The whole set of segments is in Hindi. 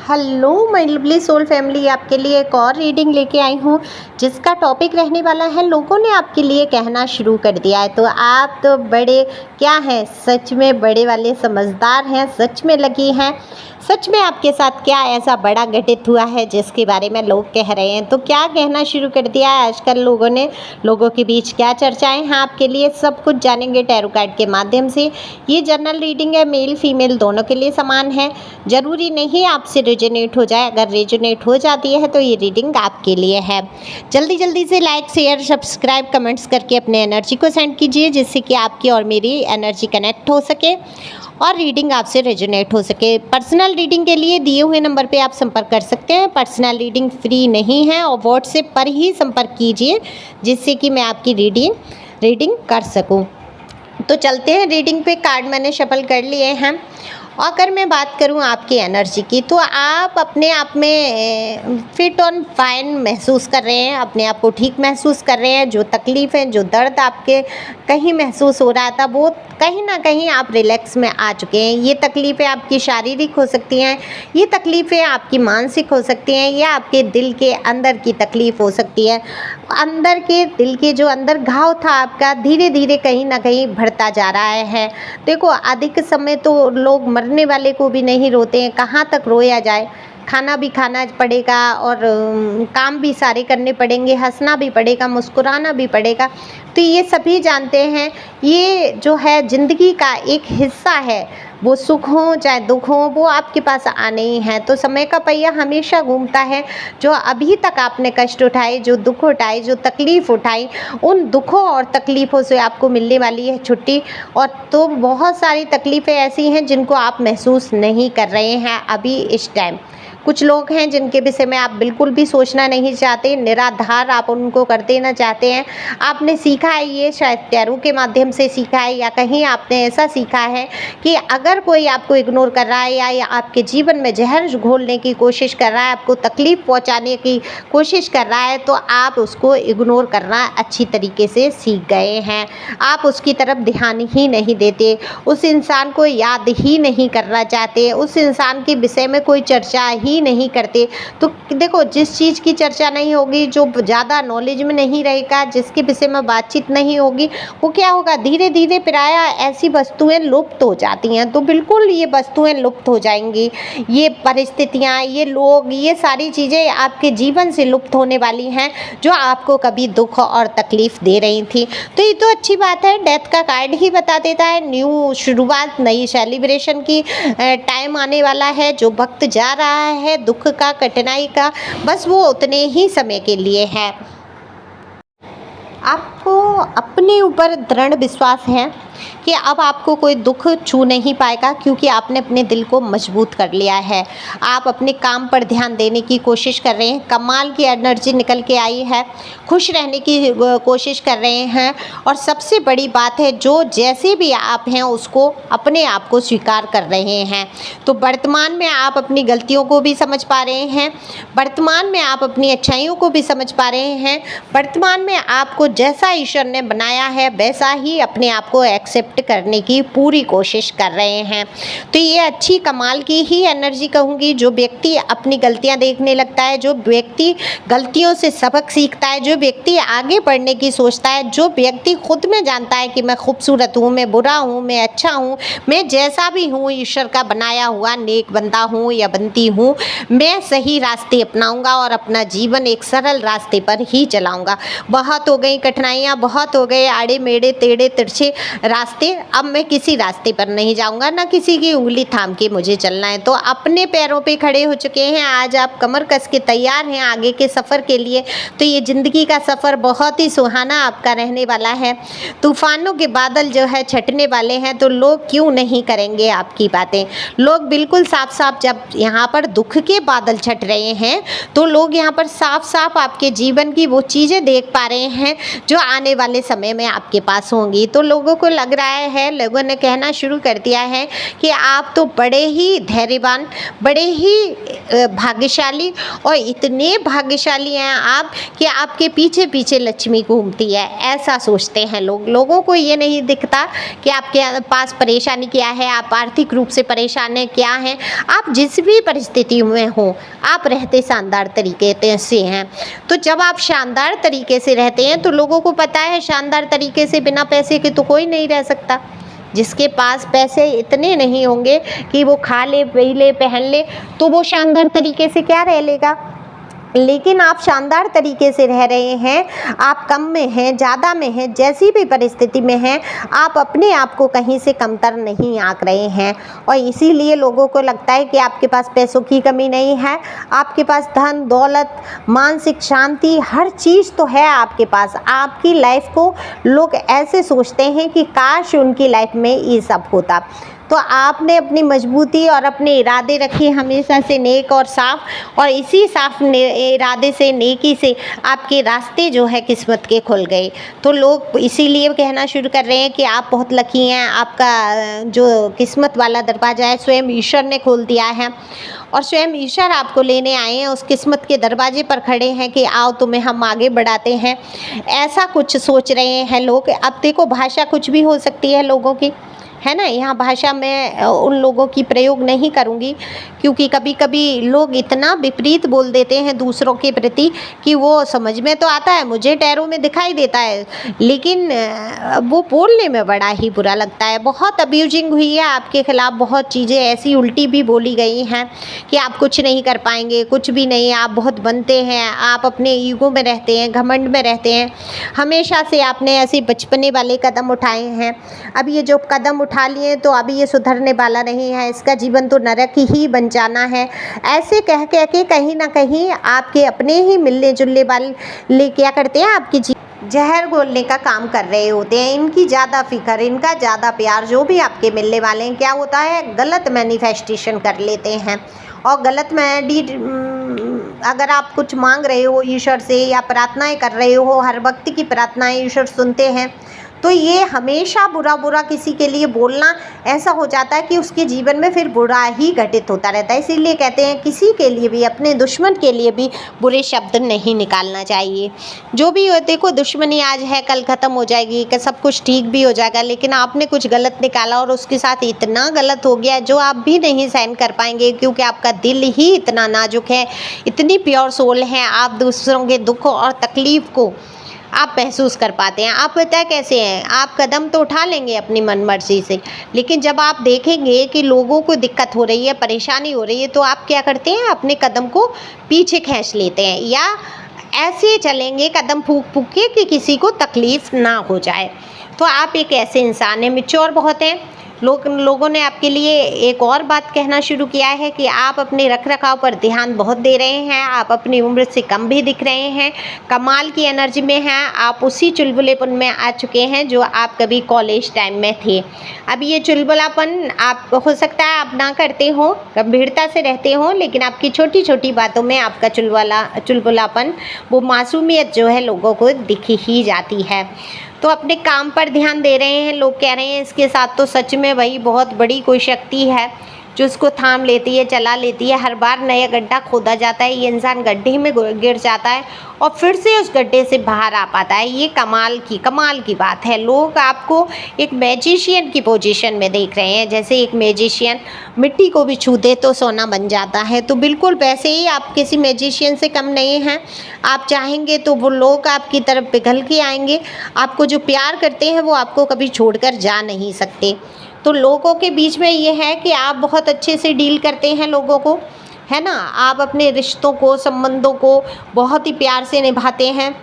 Hello my lovely soul family, आपके लिए एक और रीडिंग लेके आई हूँ जिसका टॉपिक रहने वाला है लोगों ने आपके लिए कहना शुरू कर दिया है। तो आप तो बड़े क्या हैं, सच में बड़े वाले समझदार हैं, सच में लगी हैं। सच में आपके साथ क्या ऐसा बड़ा घटित हुआ है जिसके बारे में लोग कह रहे हैं। तो क्या कहना शुरू कर दिया है आजकल लोगों ने, लोगों के बीच क्या चर्चाएं हैं आपके लिए, सब कुछ जानेंगे टैरो कार्ड के माध्यम से। ये जनरल रीडिंग है, मेल फीमेल दोनों के लिए समान है। ज़रूरी नहीं आपसे रेजोनेट हो जाए, अगर रेजोनेट हो जाती है तो ये रीडिंग आपके लिए है। जल्दी जल्दी से लाइक शेयर सब्सक्राइब कमेंट्स करके अपने एनर्जी को सेंड कीजिए, जिससे कि आपकी और मेरी एनर्जी कनेक्ट हो सके और रीडिंग आपसे रेजोनेट हो सके। पर्सनल रीडिंग के लिए दिए हुए नंबर पे आप संपर्क कर सकते हैं। पर्सनल रीडिंग फ्री नहीं है और व्हाट्सएप पर ही संपर्क कीजिए, जिससे कि मैं आपकी रीडिंग कर सकूं। तो चलते हैं रीडिंग पे। कार्ड मैंने शफल कर लिए हैं। अगर मैं बात करूं आपकी एनर्जी की, तो आप अपने आप में फिट और फाइन महसूस कर रहे हैं, अपने आप को ठीक महसूस कर रहे हैं। जो तकलीफ़ है, जो दर्द आपके कहीं महसूस हो रहा था, वो कहीं ना कहीं आप रिलैक्स में आ चुके हैं। ये तकलीफ़ें आपकी शारीरिक हो सकती हैं, ये तकलीफ़ें आपकी मानसिक हो सकती हैं, या आपके दिल के अंदर की तकलीफ़ हो सकती है। अंदर के दिल के जो अंदर घाव था आपका, धीरे धीरे कहीं ना कहीं बढ़ता जा रहा है। देखो, अधिक समय तो लोग मरने वाले को भी नहीं रोते हैं, कहाँ तक रोया जाए। खाना भी खाना पड़ेगा और काम भी सारे करने पड़ेंगे, हंसना भी पड़ेगा, मुस्कुराना भी पड़ेगा। तो ये सभी जानते हैं, ये जो है ज़िंदगी का एक हिस्सा है। वो सुख हो चाहे दुख हो, वो आपके पास आने ही हैं। तो समय का पहिया हमेशा घूमता है। जो अभी तक आपने कष्ट उठाए, जो दुख उठाए, जो तकलीफ़ उठाई, उन दुखों और तकलीफ़ों से आपको मिलने वाली है छुट्टी। और तो बहुत सारी तकलीफ़ें ऐसी हैं जिनको आप महसूस नहीं कर रहे हैं अभी इस टाइम। कुछ लोग हैं जिनके विषय में आप बिल्कुल भी सोचना नहीं चाहते, निराधार आप उनको कर देना चाहते हैं। आपने सीखा है, ये शायद टैरो के माध्यम से सीखा है, या कहीं आपने ऐसा सीखा है कि अगर कोई आपको इग्नोर कर रहा है या आपके जीवन में जहर घोलने की कोशिश कर रहा है, आपको तकलीफ़ पहुंचाने की कोशिश कर रहा है, तो आप उसको इग्नोर करना अच्छी तरीके से सीख गए हैं। आप उसकी तरफ ध्यान ही नहीं देते, उस इंसान को याद ही नहीं करना चाहते, उस इंसान के विषय में कोई चर्चा ही नहीं करते। तो देखो, जिस चीज़ की चर्चा नहीं होगी, जो ज़्यादा नॉलेज में नहीं रहेगा, जिसके विषय में बातचीत नहीं होगी, वो क्या होगा, धीरे धीरे प्रायः ऐसी वस्तुएं लुप्त हो जाती हैं। तो बिल्कुल ये वस्तुएं लुप्त हो जाएंगी, ये परिस्थितियां, ये लोग, ये सारी चीज़ें आपके जीवन से लुप्त होने वाली हैं, जो आपको कभी दुख और तकलीफ़ दे रही थी। तो ये तो अच्छी बात है, डेथ का कार्ड ही बता देता है न्यू शुरुआत, नई सेलिब्रेशन की टाइम आने वाला है। जो वक्त जा रहा है दुख का, कठिनाई का, बस वो उतने ही समय के लिए है। आपको अपने ऊपर दृढ़ विश्वास है कि अब आपको कोई दुख छू नहीं पाएगा, क्योंकि आपने अपने दिल को मजबूत कर लिया है। आप अपने काम पर ध्यान देने की कोशिश कर रहे हैं, कमाल की एनर्जी निकल के आई है, खुश रहने की कोशिश कर रहे हैं। और सबसे बड़ी बात है, जो जैसे भी आप हैं उसको, अपने आप को स्वीकार कर रहे हैं। तो वर्तमान में आप अपनी गलतियों को भी समझ पा रहे हैं, वर्तमान में आप अपनी अच्छाइयों को भी समझ पा रहे हैं, वर्तमान में आपको जैसा ईश्वर ने बनाया है वैसा ही अपने आप को एक्सेप्ट करने की पूरी कोशिश कर रहे हैं। तो ये अच्छी कमाल की ही एनर्जी कहूँगी। जो व्यक्ति अपनी गलतियाँ देखने लगता है, जो व्यक्ति गलतियों से सबक सीखता है, जो व्यक्ति आगे बढ़ने की सोचता है, जो व्यक्ति खुद में जानता है कि मैं खूबसूरत हूँ, मैं बुरा हूँ, मैं अच्छा हूँ, मैं जैसा भी हूँ ईश्वर का बनाया हुआ नेक बंदा हूँ या बनती हूँ, मैं सही रास्ते अपनाऊँगा और अपना जीवन एक सरल रास्ते पर ही चलाऊँगा। बहुत हो गई कठिनाइयाँ, बहुत हो गए आड़े मेड़े टेढ़े तिरछे रास्ते, अब मैं किसी रास्ते पर नहीं जाऊंगा, ना किसी की उंगली थाम के मुझे चलना है। तो अपने पैरों पे खड़े हो चुके हैं, आज आप कमर कस के तैयार हैं आगे के सफ़र के लिए। तो ये ज़िंदगी का सफ़र बहुत ही सुहाना आपका रहने वाला है। तूफानों के बादल जो है छटने वाले हैं, तो लोग क्यों नहीं करेंगे आपकी बातें। लोग बिल्कुल साफ साफ, जब यहाँ पर दुख के बादल छट रहे हैं, तो लोग यहाँ पर साफ साफ आपके जीवन की वो चीज़ें देख पा रहे हैं जो आने वाले समय में आपके पास होंगी। तो लोगों को लग लग रहा है, लोगों ने कहना शुरू कर दिया है कि आप तो बड़े ही धैर्यवान, बड़े ही भाग्यशाली और इतने भाग्यशाली हैं आप कि आपके पीछे पीछे लक्ष्मी घूमती है, ऐसा सोचते हैं लोग। लोगों को ये नहीं दिखता कि आपके पास परेशानी क्या है, आप आर्थिक रूप से परेशान हैं क्या हैं। आप जिस भी परिस्थिति में हो, आप रहते शानदार तरीके से हैं। तो जब आप शानदार तरीके से रहते हैं तो लोगों को पता है शानदार तरीके से बिना पैसे के तो कोई नहीं रह सकता। जिसके पास पैसे इतने नहीं होंगे कि वो खा ले, पी ले, पहन ले, तो वो शानदार तरीके से क्या रह लेगा। लेकिन आप शानदार तरीके से रह रहे हैं, आप कम में हैं, ज़्यादा में हैं, जैसी भी परिस्थिति में हैं, आप अपने आप को कहीं से कमतर नहीं आंक रहे हैं। और इसीलिए लोगों को लगता है कि आपके पास पैसों की कमी नहीं है, आपके पास धन दौलत, मानसिक शांति, हर चीज़ तो है आपके पास। आपकी लाइफ को लोग ऐसे सोचते हैं कि काश उनकी लाइफ में ये सब होता। तो आपने अपनी मजबूती और अपने इरादे रखे हमेशा से नेक और साफ़, और इसी साफ इरादे से, नेकी से आपके रास्ते जो है किस्मत के खुल गए। तो लोग इसीलिए कहना शुरू कर रहे हैं कि आप बहुत लकी हैं, आपका जो किस्मत वाला दरवाज़ा है स्वयं ईश्वर ने खोल दिया है, और स्वयं ईश्वर आपको लेने आए हैं, उस किस्मत के दरवाजे पर खड़े हैं कि आओ तुम्हें हम आगे बढ़ाते हैं। ऐसा कुछ सोच रहे हैं लोग। अब देखो, भाषा कुछ भी हो सकती है लोगों की, है ना। यहाँ भाषा में उन लोगों की प्रयोग नहीं करूँगी, क्योंकि कभी कभी लोग इतना विपरीत बोल देते हैं दूसरों के प्रति कि वो समझ में तो आता है, मुझे टैरों में दिखाई देता है, लेकिन वो बोलने में बड़ा ही बुरा लगता है। बहुत अब्यूजिंग हुई है आपके ख़िलाफ़, बहुत चीज़ें ऐसी उल्टी भी बोली गई हैं कि आप कुछ नहीं कर पाएंगे, कुछ भी नहीं, आप बहुत बनते हैं, आप अपने ईगो में रहते हैं, घमंड में रहते हैं। हमेशा से आपने ऐसे बचपने वाले कदम उठाए हैं। अब ये जो कदम उठा लिए तो अभी ये सुधरने वाला नहीं है, इसका जीवन तो नरक ही बन जाना है। ऐसे कह कह के कहीं ना कहीं आपके अपने ही मिलने जुलने वाले क्या करते हैं, आपकी जहर घोलने का काम कर रहे होते हैं। इनकी ज़्यादा फिक्र, इनका ज़्यादा प्यार, जो भी आपके मिलने वाले हैं, क्या होता है, गलत मैनिफेस्टेशन कर लेते हैं। और गलत अगर आप कुछ मांग रहे हो ईश्वर से या प्रार्थनाएं कर रहे हो, हर वक्त की प्रार्थनाएं ईश्वर सुनते हैं, तो ये हमेशा बुरा बुरा किसी के लिए बोलना ऐसा हो जाता है कि उसके जीवन में फिर बुरा ही घटित होता रहता है। इसीलिए कहते हैं किसी के लिए भी, अपने दुश्मन के लिए भी बुरे शब्द नहीं निकालना चाहिए। जो भी हो, देखो दुश्मनी आज है कल ख़त्म हो जाएगी, कि सब कुछ ठीक भी हो जाएगा, लेकिन आपने कुछ गलत निकाला और उसके साथ इतना गलत हो गया जो आप भी नहीं सहन कर पाएंगे, क्योंकि आपका दिल ही इतना नाजुक है, इतनी प्योर सोल है, आप दूसरों के दुख और तकलीफ़ को आप महसूस कर पाते हैं। आप पता है कैसे हैं, आप कदम तो उठा लेंगे अपनी मन मर्जी से, लेकिन जब आप देखेंगे कि लोगों को दिक्कत हो रही है, परेशानी हो रही है, तो आप क्या करते हैं, अपने कदम को पीछे खींच लेते हैं, या ऐसे चलेंगे कदम फूंक फूंक के कि किसी को तकलीफ़ ना हो जाए। तो आप एक ऐसे इंसान हैं, मैच्योर बहुत हैं। लोगों ने आपके लिए एक और बात कहना शुरू किया है कि आप अपने रख रखाव पर ध्यान बहुत दे रहे हैं, आप अपनी उम्र से कम भी दिख रहे हैं, कमाल की एनर्जी में हैं, आप उसी चुलबुलेपन में आ चुके हैं जो आप कभी कॉलेज टाइम में थे। अब ये चुलबुलापन आप हो सकता है आप ना करते हो, गंभीरता से रहते हो, लेकिन आपकी छोटी छोटी बातों में आपका चुलबुलापन, वो मासूमियत जो है लोगों को दिख ही जाती है। तो अपने काम पर ध्यान दे रहे हैं, लोग कह रहे हैं इसके साथ तो सच में भाई बहुत बड़ी कोई शक्ति है जो उसको थाम लेती है, चला लेती है। हर बार नया गड्ढा खोदा जाता है, ये इंसान गड्ढे में गिर जाता है और फिर से उस गड्ढे से बाहर आ पाता है। ये कमाल की बात है। लोग आपको एक मैजिशियन की पोजीशन में देख रहे हैं, जैसे एक मैजिशियन मिट्टी को भी छू दे तो सोना बन जाता है। तो बिल्कुल वैसे ही आप किसी मैजिशियन से कम नहीं हैं। आप चाहेंगे तो वो लोग आपकी तरफ पिघल के आएंगे। आपको जो प्यार करते हैं वो आपको कभी छोड़कर जा नहीं सकते। तो लोगों के बीच में ये है कि आप बहुत अच्छे से डील करते हैं लोगों को, है ना। आप अपने रिश्तों को, संबंधों को बहुत ही प्यार से निभाते हैं,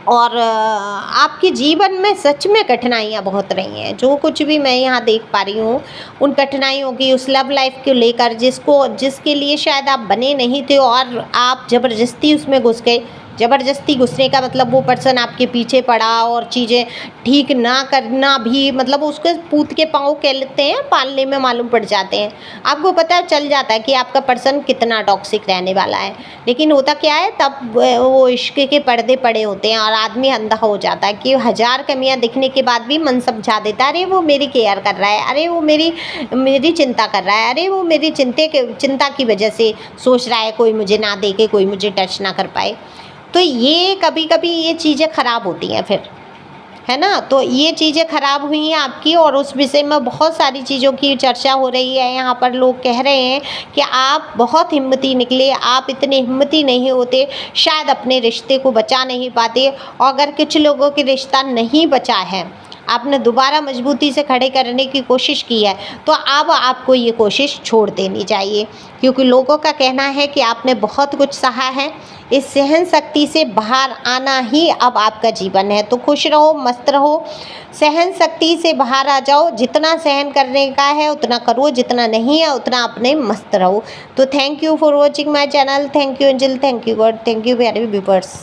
और आपके जीवन में सच में कठिनाइयाँ बहुत रही हैं। जो कुछ भी मैं यहाँ देख पा रही हूँ, उन कठिनाइयों की, उस लव लाइफ को लेकर जिसके लिए शायद आप बने नहीं थे और आप ज़बरदस्ती उसमें घुस गए, ज़बरदस्ती घुसने का मतलब वो पर्सन आपके पीछे पड़ा और चीज़ें ठीक ना करना भी, मतलब उसको पूत के पाँव कहते हैं, पालने में मालूम पड़ जाते हैं। आपको पता चल जाता है कि आपका पर्सन कितना टॉक्सिक रहने वाला है। लेकिन होता क्या है, तब वो इश्क के पर्दे पड़े होते हैं और आदमी अंधा हो जाता है कि हज़ार कमियां दिखने के बाद भी मन समझा देता है, अरे वो मेरी केयर कर रहा है, अरे वो मेरी चिंता कर रहा है, अरे वो मेरी चिंता की वजह से सोच रहा है कोई मुझे ना देखे, कोई मुझे टच ना कर पाए। तो ये कभी कभी ये चीज़ें ख़राब होती हैं फिर, है ना। तो ये चीज़ें ख़राब हुई हैं आपकी, और उस विषय में बहुत सारी चीज़ों की चर्चा हो रही है। यहाँ पर लोग कह रहे हैं कि आप बहुत हिम्मती निकले, आप इतने हिम्मती नहीं होते, शायद अपने रिश्ते को बचा नहीं पाते। और अगर कुछ लोगों के रिश्ता नहीं बचा है, आपने दोबारा मजबूती से खड़े करने की कोशिश की है, तो अब आपको ये कोशिश छोड़ देनी चाहिए, क्योंकि लोगों का कहना है कि आपने बहुत कुछ सहा है। इस सहन शक्ति से बाहर आना ही अब आपका जीवन है। तो खुश रहो, मस्त रहो, सहन शक्ति से बाहर आ जाओ। जितना सहन करने का है उतना करो, जितना नहीं है उतना अपने मस्त रहो। तो thank you for watching my channel. Thank you angel, thank you God, thank you प्यारे व्यूअर्स।